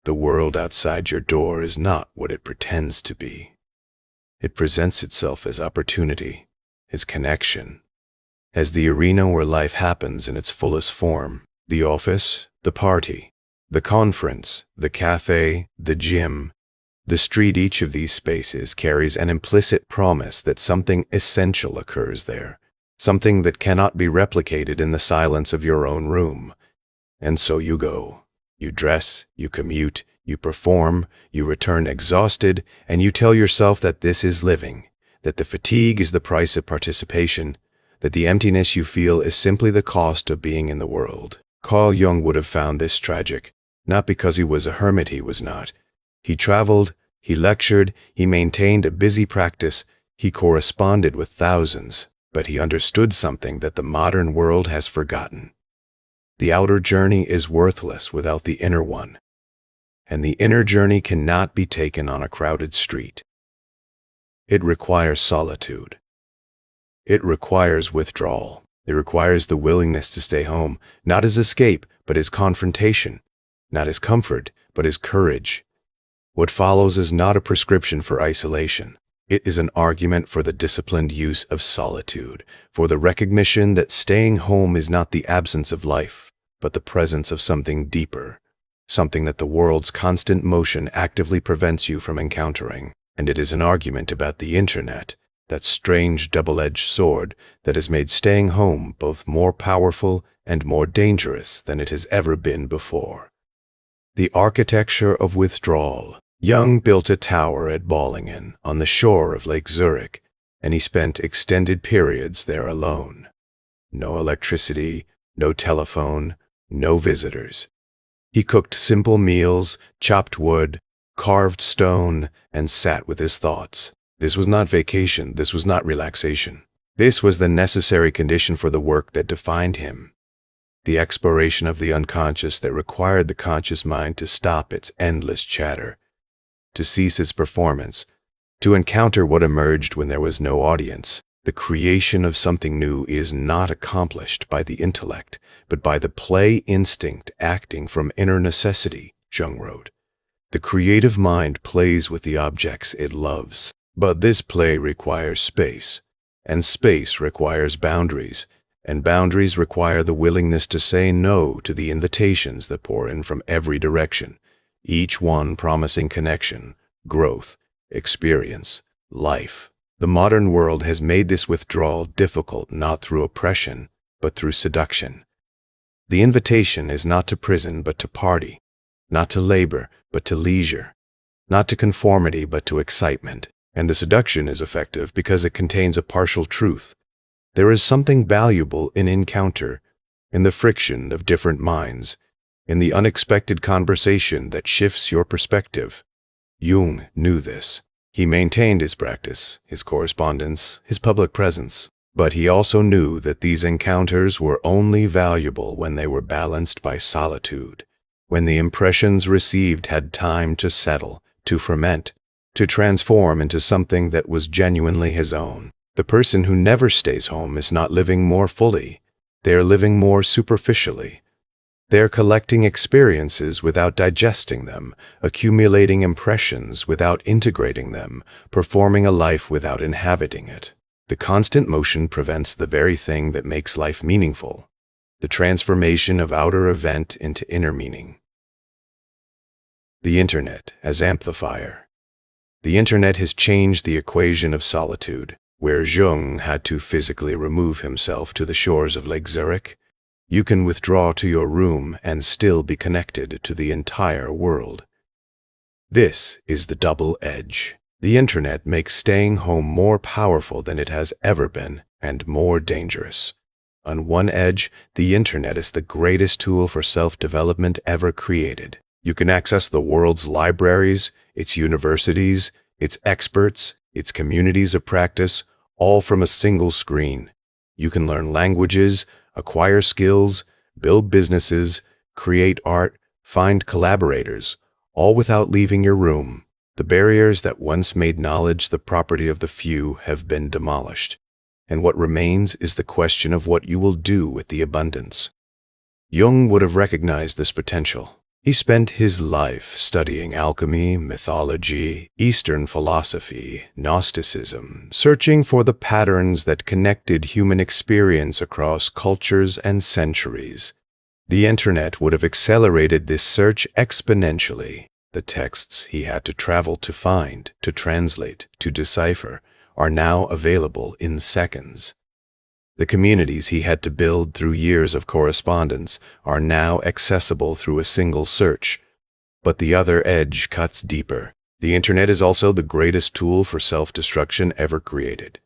The world outside your door is not what it pretends to be. It presents itself as opportunity, as connection, as the arena where life happens in its fullest form. The office, the party, the conference, the cafe, the gym, the street. Each of these spaces carries an implicit promise that something essential occurs there, something that cannot be replicated in the silence of your own room. And so you go. You dress, you commute, you perform, you return exhausted, and you tell yourself that this is living, that the fatigue is the price of participation, that the emptiness you feel is simply the cost of being in the world. Carl Jung would have found this tragic, not because he was a hermit. He was not. He traveled, he lectured, he maintained a busy practice, he corresponded with thousands, but he understood something that the modern world has forgotten. The outer journey is worthless without the inner one, and the inner journey cannot be taken on a crowded street. It requires solitude. It requires withdrawal. It requires the willingness to stay home, not as escape, but as confrontation, not as comfort, but as courage. What follows is not a prescription for isolation. It is an argument for the disciplined use of solitude, for the recognition that staying home is not the absence of life, but the presence of something deeper, something that the world's constant motion actively prevents you from encountering. And it is an argument about the internet, that strange double-edged sword that has made staying home both more powerful and more dangerous than it has ever been before. The architecture of withdrawal. Jung built a tower at Bollingen on the shore of Lake Zurich, and he spent extended periods there alone. No electricity, no telephone, no visitors. He cooked simple meals, chopped wood, carved stone, and sat with his thoughts. This was not vacation, this was not relaxation. This was the necessary condition for the work that defined him. The exploration of the unconscious that required the conscious mind to stop its endless chatter, to cease its performance, to encounter what emerged when there was no audience. The creation of something new is not accomplished by the intellect, but by the play instinct acting from inner necessity, Jung wrote. The creative mind plays with the objects it loves. But this play requires space, and space requires boundaries, and boundaries require the willingness to say no to the invitations that pour in from every direction, each one promising connection, growth, experience, life. The modern world has made this withdrawal difficult not through oppression, but through seduction. The invitation is not to prison, but to party, not to labor, but to leisure, not to conformity, but to excitement. And the seduction is effective because it contains a partial truth. There is something valuable in encounter, in the friction of different minds, in the unexpected conversation that shifts your perspective. Jung knew this. He maintained his practice, his correspondence, his public presence. But he also knew that these encounters were only valuable when they were balanced by solitude, when the impressions received had time to settle, to ferment, to transform into something that was genuinely his own. The person who never stays home is not living more fully. They are living more superficially. They are collecting experiences without digesting them, accumulating impressions without integrating them, performing a life without inhabiting it. The constant motion prevents the very thing that makes life meaningful, the transformation of outer event into inner meaning. The Internet as amplifier. The Internet has changed the equation of solitude. Where Jung had to physically remove himself to the shores of Lake Zurich, you can withdraw to your room and still be connected to the entire world. This is the double edge. The Internet makes staying home more powerful than it has ever been, and more dangerous. On one edge, the Internet is the greatest tool for self-development ever created. You can access the world's libraries, its universities, its experts, its communities of practice, all from a single screen. You can learn languages, acquire skills, build businesses, create art, find collaborators, all without leaving your room. The barriers that once made knowledge the property of the few have been demolished, and what remains is the question of what you will do with the abundance. Jung would have recognized this potential. He spent his life studying alchemy, mythology, Eastern philosophy, Gnosticism, searching for the patterns that connected human experience across cultures and centuries. The internet would have accelerated this search exponentially. The texts he had to travel to find, to translate, to decipher, are now available in seconds. The communities he had to build through years of correspondence are now accessible through a single search. But the other edge cuts deeper. The internet is also the greatest tool for self-destruction ever created.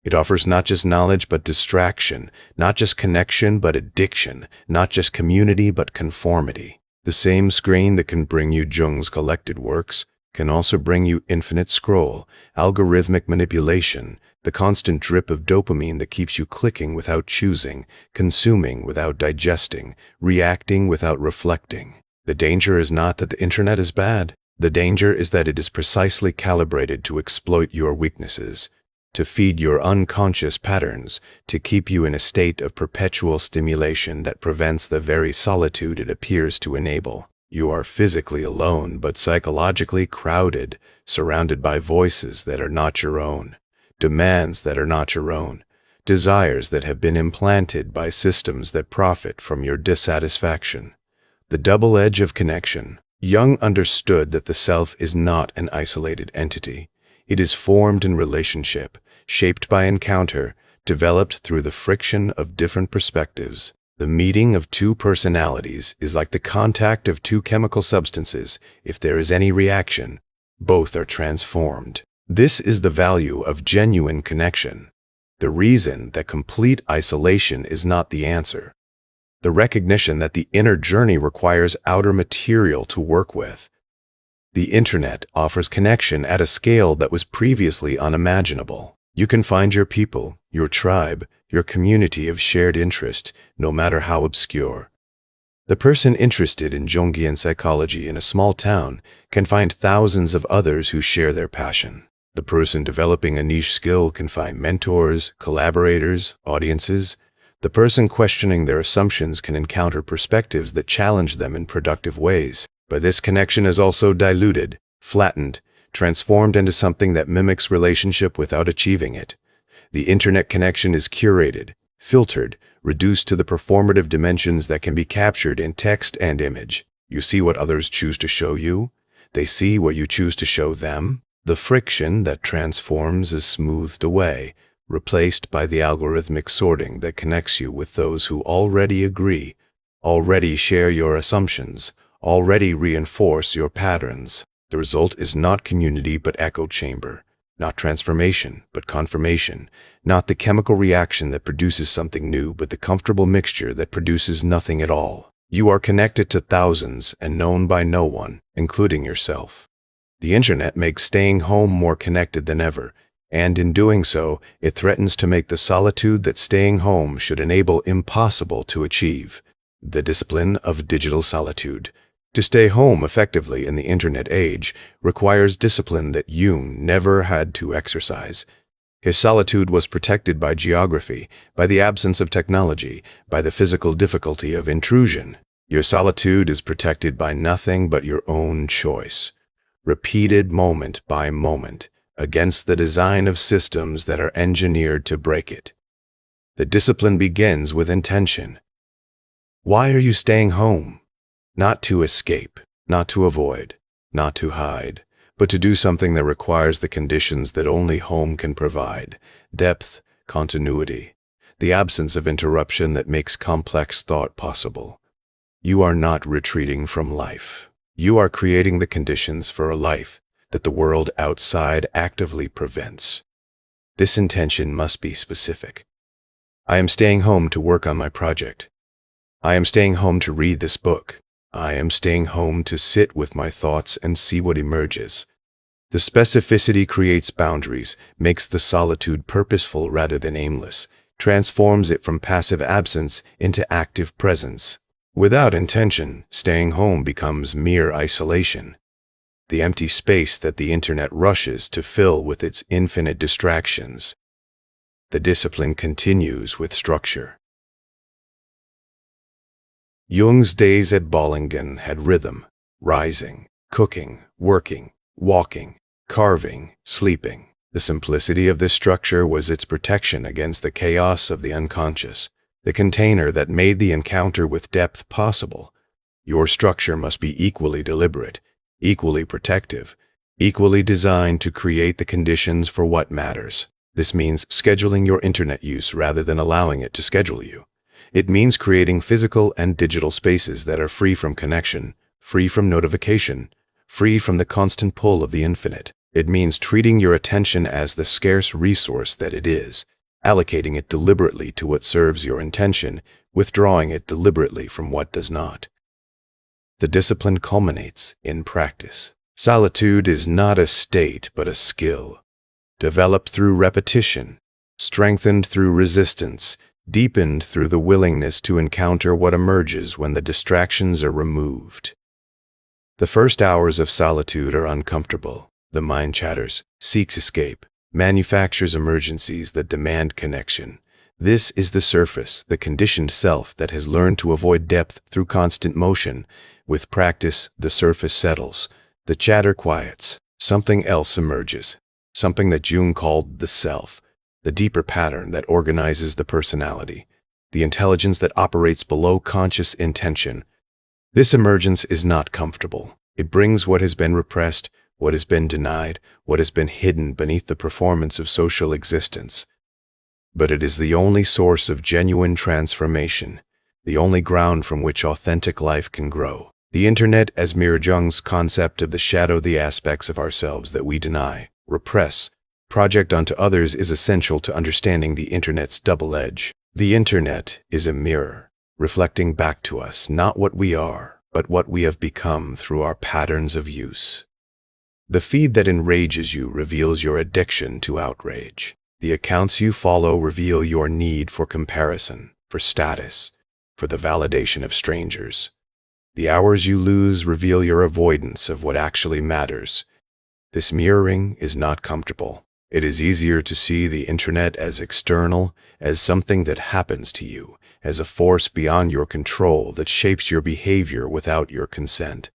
It offers not just knowledge but distraction, not just connection but addiction, not just community but conformity. The same screen that can bring you Jung's collected works can also bring you infinite scroll, algorithmic manipulation, the constant drip of dopamine that keeps you clicking without choosing, consuming without digesting, reacting without reflecting. The danger is not that the internet is bad. The danger is that it is precisely calibrated to exploit your weaknesses, to feed your unconscious patterns, to keep you in a state of perpetual stimulation that prevents the very solitude it appears to enable. You are physically alone, but psychologically crowded, surrounded by voices that are not your own, demands that are not your own, desires that have been implanted by systems that profit from your dissatisfaction. The double edge of connection. Jung understood that the self is not an isolated entity. It is formed in relationship, shaped by encounter, developed through the friction of different perspectives. The meeting of two personalities is like the contact of two chemical substances. If there is any reaction, both are transformed. This is the value of genuine connection. The reason that complete isolation is not the answer. The recognition that the inner journey requires outer material to work with. The internet offers connection at a scale that was previously unimaginable. You can find your people, your tribe, your community of shared interest, no matter how obscure. The person interested in Jungian psychology in a small town can find thousands of others who share their passion. The person developing a niche skill can find mentors, collaborators, audiences. The person questioning their assumptions can encounter perspectives that challenge them in productive ways. But this connection is also diluted, flattened, transformed into something that mimics relationship without achieving it. The internet connection is curated, filtered, reduced to the performative dimensions that can be captured in text and image. You see what others choose to show you. They see what you choose to show them. The friction that transforms is smoothed away, replaced by the algorithmic sorting that connects you with those who already agree, already share your assumptions, already reinforce your patterns. The result is not community but echo chamber, not transformation but confirmation, not the chemical reaction that produces something new but the comfortable mixture that produces nothing at all. You are connected to thousands and known by no one, including yourself. The internet makes staying home more connected than ever, and in doing so, it threatens to make the solitude that staying home should enable impossible to achieve. The discipline of digital solitude. To stay home effectively in the internet age requires discipline that Jung never had to exercise. His solitude was protected by geography, by the absence of technology, by the physical difficulty of intrusion. Your solitude is protected by nothing but your own choice, repeated moment by moment, against the design of systems that are engineered to break it. The discipline begins with intention. Why are you staying home? Not to escape, not to avoid, not to hide, but to do something that requires the conditions that only home can provide: depth, continuity, the absence of interruption that makes complex thought possible. You are not retreating from life. You are creating the conditions for a life that the world outside actively prevents. This intention must be specific. I am staying home to work on my project. I am staying home to read this book. I am staying home to sit with my thoughts and see what emerges. The specificity creates boundaries, makes the solitude purposeful rather than aimless, transforms it from passive absence into active presence. Without intention, staying home becomes mere isolation, the empty space that the internet rushes to fill with its infinite distractions. The discipline continues with structure. Jung's days at Bollingen had rhythm, rising, cooking, working, walking, carving, sleeping. The simplicity of this structure was its protection against the chaos of the unconscious, the container that made the encounter with depth possible. Your structure must be equally deliberate, equally protective, equally designed to create the conditions for what matters. This means scheduling your internet use rather than allowing it to schedule you. It means creating physical and digital spaces that are free from connection, free from notification, free from the constant pull of the infinite. It means treating your attention as the scarce resource that it is, allocating it deliberately to what serves your intention, withdrawing it deliberately from what does not. The discipline culminates in practice. Solitude is not a state but a skill, developed through repetition, strengthened through resistance, deepened through the willingness to encounter what emerges when the distractions are removed. The first hours of solitude are uncomfortable. The mind chatters, seeks escape, manufactures emergencies that demand connection. This is the surface, the conditioned self that has learned to avoid depth through constant motion. With practice, the surface settles, the chatter quiets, something else emerges, something that Jung called the self, the deeper pattern that organizes the personality, the intelligence that operates below conscious intention. This emergence is not comfortable. It brings what has been repressed, what has been denied, what has been hidden beneath the performance of social existence. But it is the only source of genuine transformation, the only ground from which authentic life can grow. The internet, as mirror Jung's concept of the shadow, the aspects of ourselves that we deny, repress, project onto others, is essential to understanding the internet's double edge. The internet is a mirror, reflecting back to us not what we are, but what we have become through our patterns of use. The feed that enrages you reveals your addiction to outrage. The accounts you follow reveal your need for comparison, for status, for the validation of strangers. The hours you lose reveal your avoidance of what actually matters. This mirroring is not comfortable. It is easier to see the internet as external, as something that happens to you, as a force beyond your control that shapes your behavior without your consent.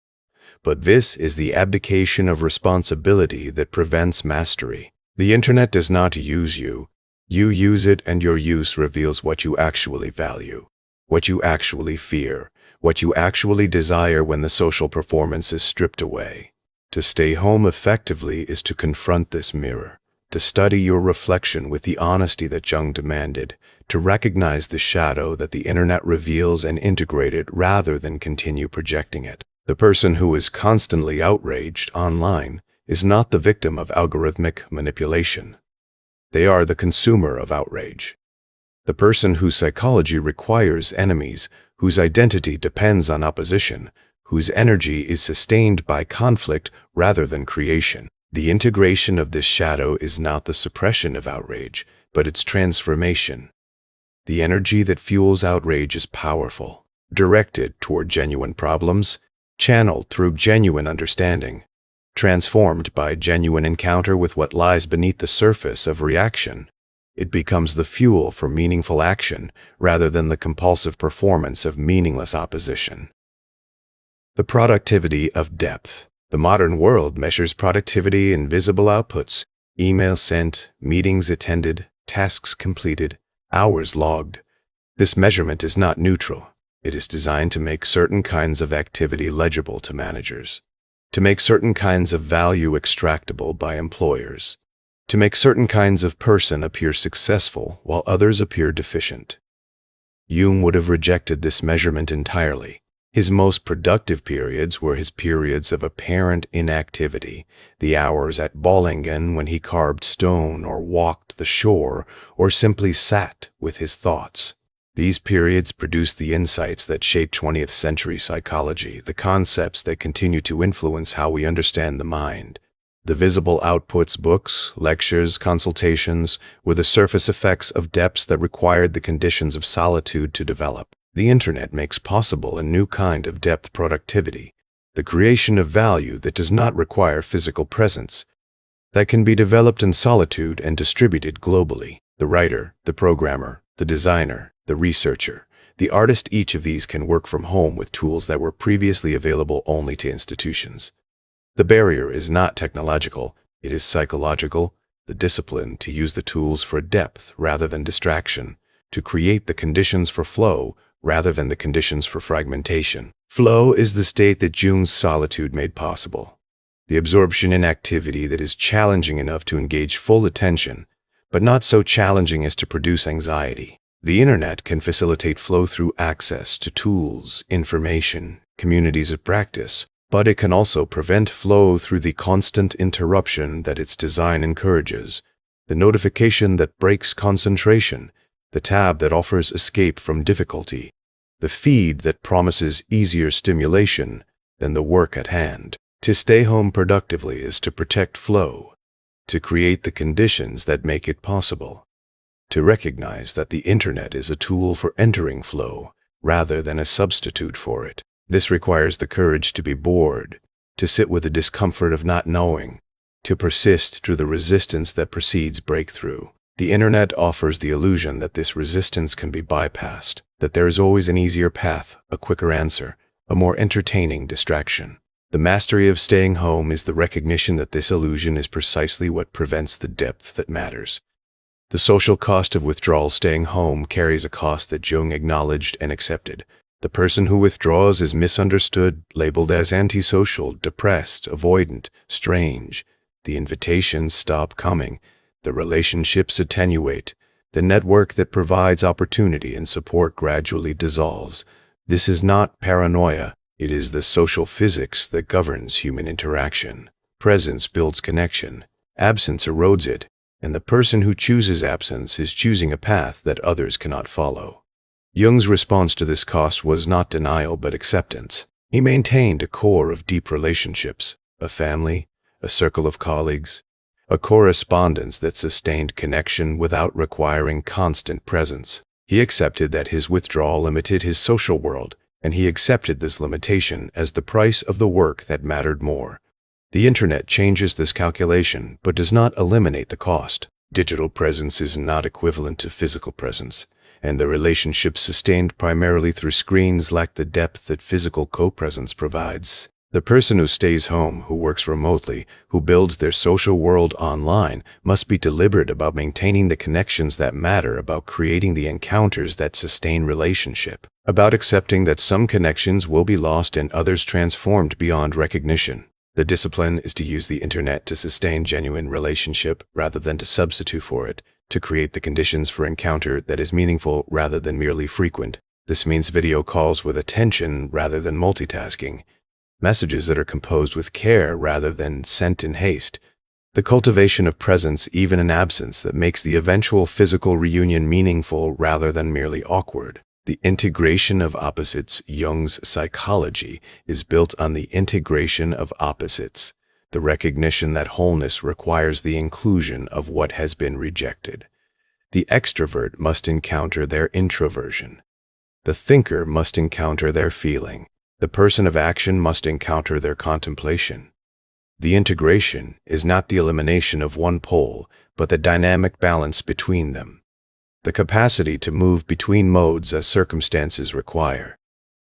But this is the abdication of responsibility that prevents mastery. The internet does not use you. You use it, and your use reveals what you actually value, what you actually fear, what you actually desire when the social performance is stripped away. To stay home effectively is to confront this mirror, to study your reflection with the honesty that Jung demanded, to recognize the shadow that the internet reveals and integrate it rather than continue projecting it. The person who is constantly outraged online is not the victim of algorithmic manipulation. They are the consumer of outrage. The person whose psychology requires enemies, whose identity depends on opposition, whose energy is sustained by conflict rather than creation. The integration of this shadow is not the suppression of outrage, but its transformation. The energy that fuels outrage is powerful, directed toward genuine problems, channeled through genuine understanding, transformed by genuine encounter with what lies beneath the surface of reaction. It becomes the fuel for meaningful action rather than the compulsive performance of meaningless opposition. The productivity of depth. The modern world measures productivity in visible outputs: emails sent, meetings attended, tasks completed, hours logged. This measurement is not neutral. It is designed to make certain kinds of activity legible to managers, to make certain kinds of value extractable by employers, to make certain kinds of person appear successful while others appear deficient. Jung would have rejected this measurement entirely. His most productive periods were his periods of apparent inactivity, the hours at Bollingen when he carved stone or walked the shore or simply sat with his thoughts. These periods produced the insights that shape 20th century psychology, the concepts that continue to influence how we understand the mind. The visible outputs, books, lectures, consultations, were the surface effects of depths that required the conditions of solitude to develop. The internet makes possible a new kind of depth productivity, the creation of value that does not require physical presence, that can be developed in solitude and distributed globally. The writer, the programmer, the designer, the researcher, The artist, each of these can work from home with tools that were previously available only to institutions. The barrier is not technological, it is psychological, the discipline to use the tools for depth rather than distraction, to create the conditions for flow rather than the conditions for fragmentation. Flow is the state that Jung's Solitude made possible. The absorption in activity that is challenging enough to engage full attention, but not so challenging as to produce anxiety. The internet can facilitate flow through access to tools, information, communities of practice, but it can also prevent flow through the constant interruption that its design encourages, the notification that breaks concentration, the tab that offers escape from difficulty, the feed that promises easier stimulation than the work at hand. To stay home productively is to protect flow, to create the conditions that make it possible, to recognize that the internet is a tool for entering flow rather than a substitute for it. This requires the courage to be bored, to sit with the discomfort of not knowing, to persist through the resistance that precedes breakthrough. The internet offers the illusion that this resistance can be bypassed, that there is always an easier path, a quicker answer, a more entertaining distraction. The mastery of staying home is the recognition that this illusion is precisely what prevents the depth that matters. The social cost of withdrawal. Staying home carries a cost that Jung acknowledged and accepted. The person who withdraws is misunderstood, labeled as antisocial, depressed, avoidant, strange. The invitations stop coming. The relationships attenuate. The network that provides opportunity and support gradually dissolves. This is not paranoia. It is the social physics that governs human interaction. Presence builds connection. Absence erodes it. And the person who chooses absence is choosing a path that others cannot follow. Jung's response to this cost was not denial but acceptance. He maintained a core of deep relationships, a family, a circle of colleagues, a correspondence that sustained connection without requiring constant presence. He accepted that his withdrawal limited his social world, and he accepted this limitation as the price of the work that mattered more. The internet changes this calculation but does not eliminate the cost. Digital presence is not equivalent to physical presence, and the relationships sustained primarily through screens lack the depth that physical co-presence provides. The person who stays home, who works remotely, who builds their social world online, must be deliberate about maintaining the connections that matter, about creating the encounters that sustain relationship, about accepting that some connections will be lost and others transformed beyond recognition. The discipline is to use the internet to sustain genuine relationship rather than to substitute for it, to create the conditions for encounter that is meaningful rather than merely frequent. This means video calls with attention rather than multitasking, messages that are composed with care rather than sent in haste, the cultivation of presence even in absence that makes the eventual physical reunion meaningful rather than merely awkward. The integration of opposites. Jung's psychology is built on the integration of opposites, the recognition that wholeness requires the inclusion of what has been rejected. The extrovert must encounter their introversion. The thinker must encounter their feeling. The person of action must encounter their contemplation. The integration is not the elimination of one pole, but the dynamic balance between them. The capacity to move between modes as circumstances require.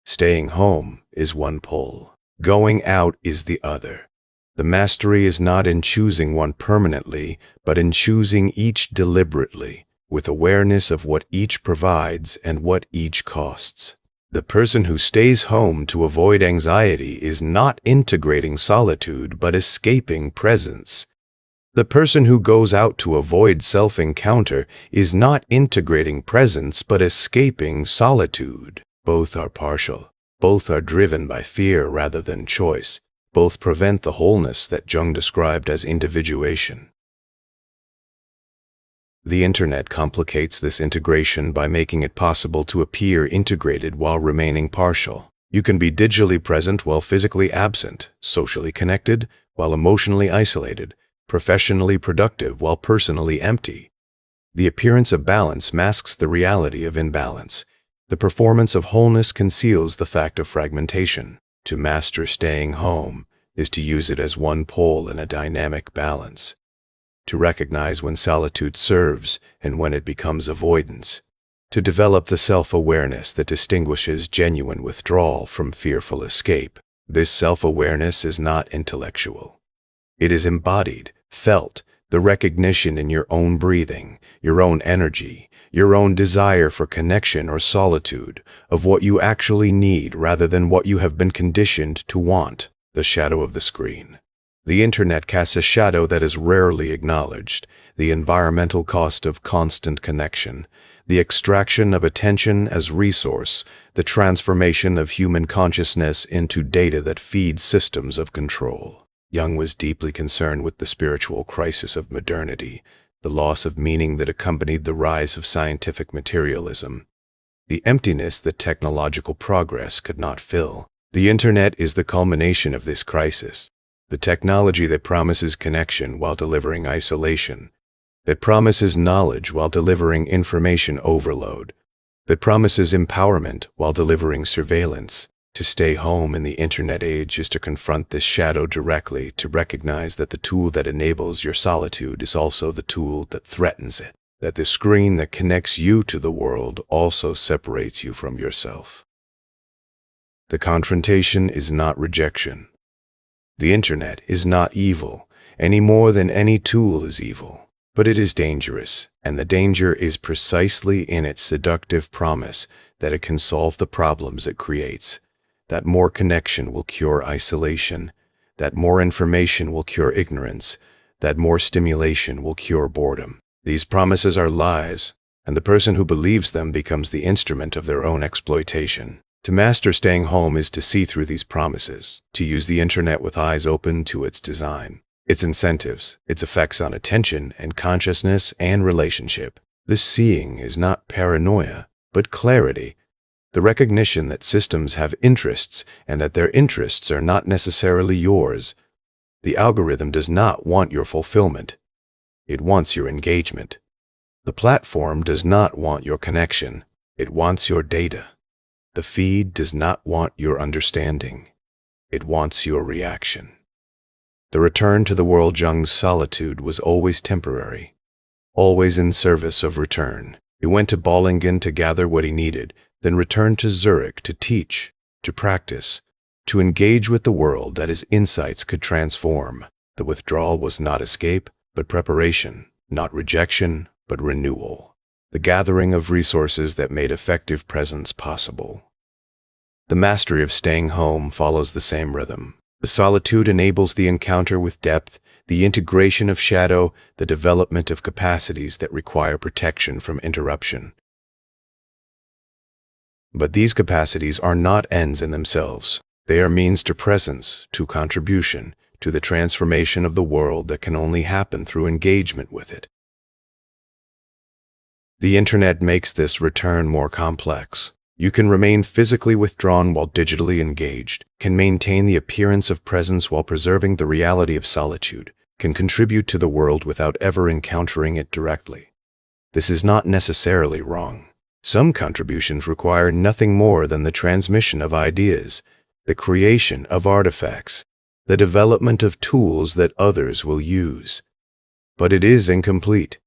Staying home is one pole. Going out is the other. The mastery is not in choosing one permanently, but in choosing each deliberately, with awareness of what each provides and what each costs. The person who stays home to avoid anxiety is not integrating solitude, but escaping presence. The person who goes out to avoid self-encounter is not integrating presence, but escaping solitude. Both are partial. Both are driven by fear rather than choice. Both prevent the wholeness that Jung described as individuation. The internet complicates this integration by making it possible to appear integrated while remaining partial. You can be digitally present while physically absent, socially connected while emotionally isolated, professionally productive while personally empty. The appearance of balance masks the reality of imbalance. The performance of wholeness conceals the fact of fragmentation. To master staying home is to use it as one pole in a dynamic balance. To recognize when solitude serves and when it becomes avoidance. to develop the self-awareness that distinguishes genuine withdrawal from fearful escape. This self-awareness is not intellectual. It is embodied, felt, the recognition in your own breathing, your own energy, your own desire for connection or solitude, of what you actually need rather than what you have been conditioned to want. The shadow of the screen. The internet casts a shadow that is rarely acknowledged, the environmental cost of constant connection, the extraction of attention as resource, the transformation of human consciousness into data that feeds systems of control. Jung was deeply concerned with the spiritual crisis of modernity, the loss of meaning that accompanied the rise of scientific materialism, the emptiness that technological progress could not fill. The internet is the culmination of this crisis, the technology that promises connection while delivering isolation, that promises knowledge while delivering information overload, that promises empowerment while delivering surveillance. To stay home in the internet age is to confront this shadow directly, to recognize that the tool that enables your solitude is also the tool that threatens it, that the screen that connects you to the world also separates you from yourself. The confrontation is not rejection. The internet is not evil, any more than any tool is evil, but it is dangerous, and the danger is precisely in its seductive promise that it can solve the problems it creates, that more connection will cure isolation, that more information will cure ignorance, that more stimulation will cure boredom. These promises are lies, and the person who believes them becomes the instrument of their own exploitation. To master staying home is to see through these promises, to use the internet with eyes open to its design, its incentives, its effects on attention and consciousness and relationship. This seeing is not paranoia, but clarity, the recognition that systems have interests and that their interests are not necessarily yours. The algorithm does not want your fulfillment. It wants your engagement. The platform does not want your connection. It wants your data. The feed does not want your understanding. It wants your reaction. The return to the world Jung's solitude was always temporary, always in service of return. He went to Bollingen to gather what he needed, then returned to Zurich to teach, to practice, to engage with the world that his insights could transform. The withdrawal was not escape, but preparation, not rejection, but renewal. The gathering of resources that made effective presence possible. The mastery of staying home follows the same rhythm. The solitude enables the encounter with depth, the integration of shadow, the development of capacities that require protection from interruption. But these capacities are not ends in themselves. They are means to presence, to contribution, to the transformation of the world that can only happen through engagement with it. The internet makes this return more complex. You can remain physically withdrawn while digitally engaged, can maintain the appearance of presence while preserving the reality of solitude, can contribute to the world without ever encountering it directly. This is not necessarily wrong. Some contributions require nothing more than the transmission of ideas, the creation of artifacts, the development of tools that others will use. But it is incomplete.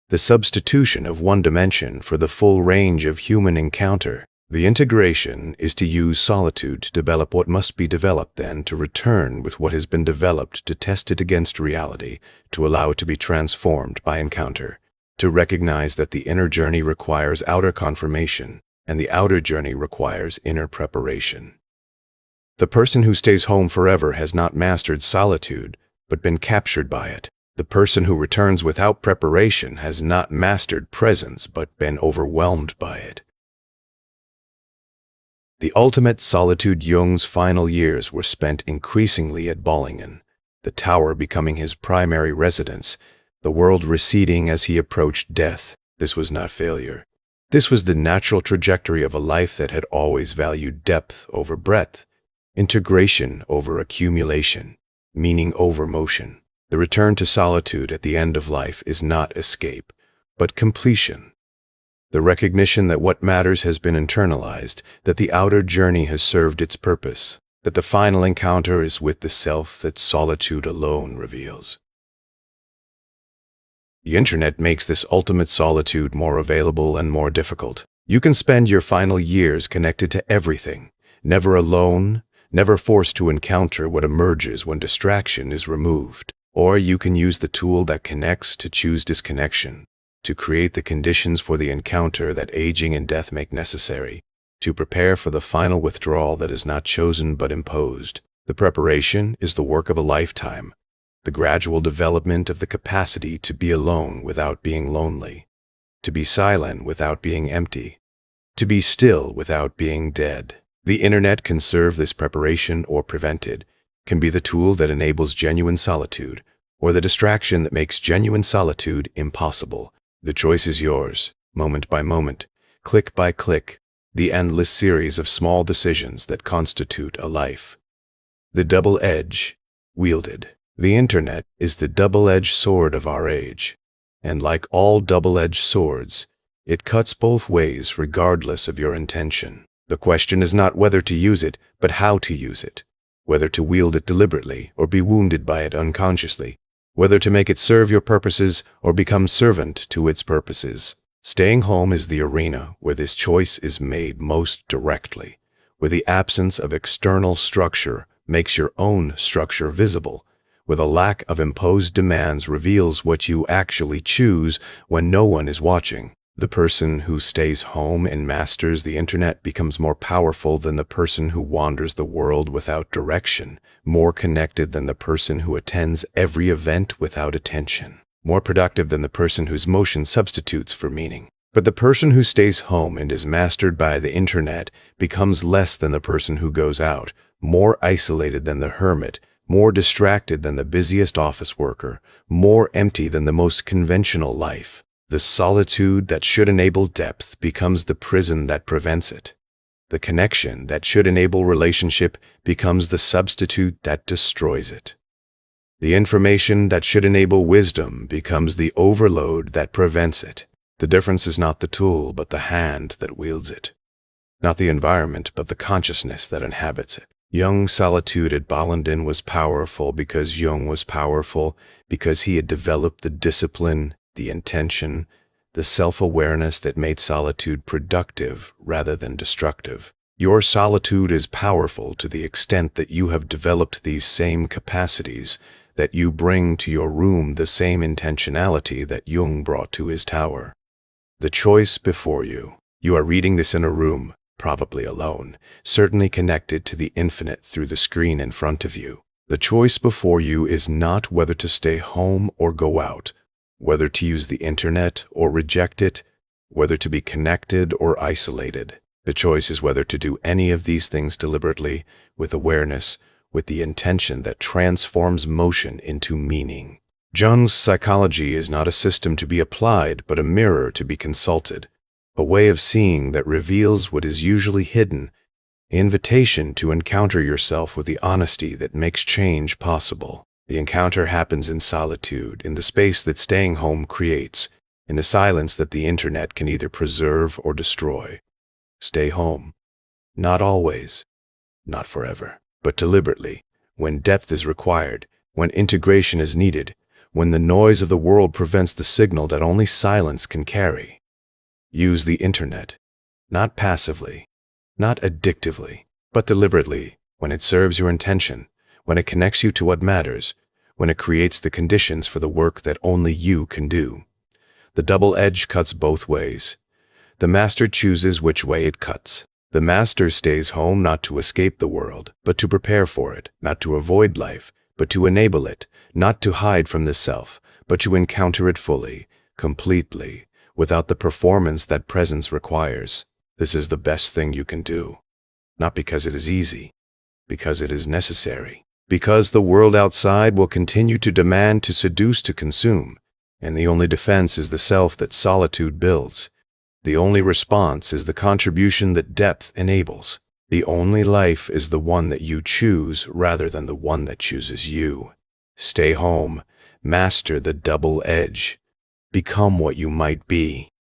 The substitution of one dimension for the full range of human encounter. The integration is to use solitude to develop what must be developed, then to return with what has been developed, to test it against reality, to allow it to be transformed by encounter, to recognize that the inner journey requires outer confirmation, and the outer journey requires inner preparation. The person who stays home forever has not mastered solitude, but been captured by it. The person who returns without preparation has not mastered presence, but been overwhelmed by it. The ultimate solitude. Jung's final years were spent increasingly at Bollingen, the tower becoming his primary residence, the world receding as he approached death. This was not failure. This was the natural trajectory of a life that had always valued depth over breadth, integration over accumulation, meaning over motion. The return to solitude at the end of life is not escape, but completion. The recognition that what matters has been internalized, that the outer journey has served its purpose, that the final encounter is with the self that solitude alone reveals. The internet makes this ultimate solitude more available and more difficult. You can spend your final years connected to everything, never alone, never forced to encounter what emerges when distraction is removed. Or you can use the tool that connects to choose disconnection, to create the conditions for the encounter that aging and death make necessary, to prepare for the final withdrawal that is not chosen but imposed. The preparation is the work of a lifetime, the gradual development of the capacity to be alone without being lonely, to be silent without being empty, to be still without being dead. The internet can serve this preparation or prevent it, can be the tool that enables genuine solitude, or the distraction that makes genuine solitude impossible. The choice is yours, moment by moment, click by click, the endless series of small decisions that constitute a life. The double edge, wielded. The internet is the double-edged sword of our age, and like all double-edged swords, it cuts both ways regardless of your intention. The question is not whether to use it, but how to use it, whether to wield it deliberately or be wounded by it unconsciously, whether to make it serve your purposes or become servant to its purposes. Staying home is the arena where this choice is made most directly, where the absence of external structure makes your own structure visible, where the lack of imposed demands reveals what you actually choose when no one is watching. The person who stays home and masters the internet becomes more powerful than the person who wanders the world without direction, more connected than the person who attends every event without attention, more productive than the person whose motion substitutes for meaning. But the person who stays home and is mastered by the internet becomes less than the person who goes out, more isolated than the hermit, more distracted than the busiest office worker, more empty than the most conventional life. The solitude that should enable depth becomes the prison that prevents it. The connection that should enable relationship becomes the substitute that destroys it. The information that should enable wisdom becomes the overload that prevents it. The difference is not the tool, but the hand that wields it. Not the environment, but the consciousness that inhabits it. Jung's solitude at Bollenden was powerful because Jung was powerful, because he had developed the discipline, the intention, the self-awareness that made solitude productive rather than destructive. Your solitude is powerful to the extent that you have developed these same capacities, that you bring to your room the same intentionality that Jung brought to his tower. The choice before you. You are reading this in a room, probably alone, certainly connected to the infinite through the screen in front of you. The choice before you is not whether to stay home or go out, whether to use the internet or reject it, whether to be connected or isolated. The choice is whether to do any of these things deliberately, with awareness, with the intention that transforms motion into meaning. Jung's psychology is not a system to be applied, but a mirror to be consulted, a way of seeing that reveals what is usually hidden, an invitation to encounter yourself with the honesty that makes change possible. The encounter happens in solitude, in the space that staying home creates, in the silence that the internet can either preserve or destroy. Stay home. Not always, not forever, but deliberately, when depth is required, when integration is needed, when the noise of the world prevents the signal that only silence can carry. Use the internet, not passively, not addictively, but deliberately, when it serves your intention, when it connects you to what matters, when it creates the conditions for the work that only you can do. The double edge cuts both ways. The master chooses which way it cuts. The master stays home not to escape the world, but to prepare for it, not to avoid life, but to enable it, not to hide from the self, but to encounter it fully, completely, without the performance that presence requires. This is the best thing you can do. Not because it is easy, because it is necessary. Because the world outside will continue to demand, to seduce, to consume, and the only defense is the self that solitude builds. The only response is the contribution that depth enables. The only life is the one that you choose rather than the one that chooses you. Stay home, master the double edge, become what you might be.